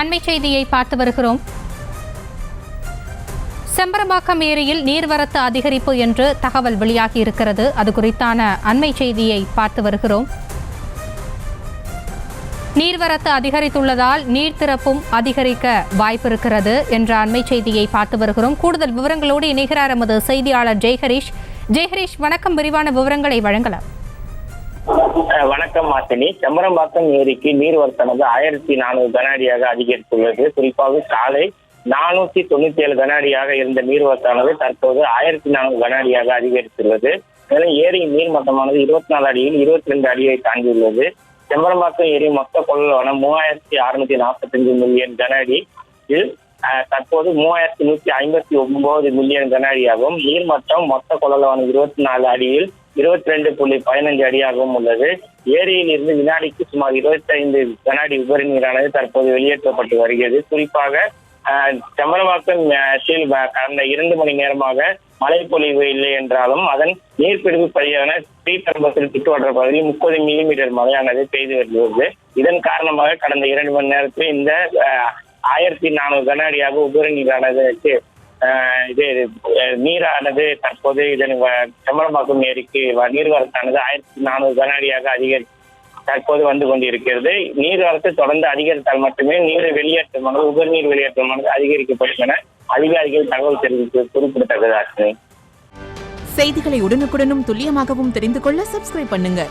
அண்மை செய்தியை பார்த்து வருகிறோம். செம்பரம்பாக்கம் ஏரியில் நீர்வரத்து அதிகரிப்பு என்று தகவல் வெளியாகி இருக்கிறது. அது குறித்தான அண்மை செய்தியை பார்த்து வருகிறோம். நீர்வரத்து அதிகரித்துள்ளதால் நீர் திறப்பும் அதிகரிக்க வாய்ப்பு இருக்கிறது என்ற அண்மை செய்தியை பார்த்து வருகிறோம். கூடுதல் விவரங்களோடு இணைகிறார் எமது செய்தியாளர் ஜெய்ஹரிஷ். ஜெய்ஹரிஷ், வணக்கம். விரிவான விவரங்களை வழங்கலாம். வணக்கம் மாசினி. செம்பரம்பாக்கம் ஏரிக்கு நீர்வரத்தானது 1400 கன அடியாக அதிகரித்துள்ளது. குறிப்பாக காலை 497 கன அடியாக இருந்த நீர்வரத்தானது தற்போது 1400 கன அடியாக அதிகரித்துள்ளது. மேலும் ஏரியின் நீர்மட்டமானது 24 அடியில் 22 அடியை தாண்டியுள்ளது. செம்பரம்பாக்கம் ஏரி மொத்த கொள்ளளவான 3645 மில்லியன் கன அடியில் தற்போது 3159 மில்லியன் கன அடியாகவும், நீர்மட்டம் மொத்த கொள்ளளவான 24 அடியில் 22.15 அடியாகவும் உள்ளது. ஏரியில் இருந்து வினாடிக்கு சுமார் 25 கன அடி உபரி நீரானது தற்போது வெளியேற்றப்பட்டு வருகிறது. குறிப்பாக செம்பரம்பாக்கம் கடந்த 2 மணி நேரமாக மழை பொழிவு இல்லை என்றாலும் அதன் நீர்பிடிப்பு பகுதியான ஸ்ரீபெரும்புதூர் சுற்றுவட்டார பகுதியில் 30 மில்லிமீட்டர் மழையானது பெய்து வருகிறது. இதன் காரணமாக கடந்த 2 மணி நேரத்தில் இந்த 1400 கன அடியாக உபரி நீரானது நீரானது தற்போது இதன் செம்பரம்பாக்கம் ஏரிக்கு நீர்வரத்தானது 1400 கன அடியாக தற்போது வந்து கொண்டிருக்கிறது. நீர்வரத்து தொடர்ந்து அதிகரித்தால் மட்டுமே நீர் வெளியேற்றமானது உபரி நீர் வெளியேற்றமானது அதிகரிக்கப்படும் என அதிகாரிகள் தகவல் தெரிவித்து குறிப்பிடத்தக்கது. செய்திகளை உடனுக்குடனும் துல்லியமாகவும் தெரிந்து கொள்ள சப்ஸ்கிரைப் பண்ணுங்க.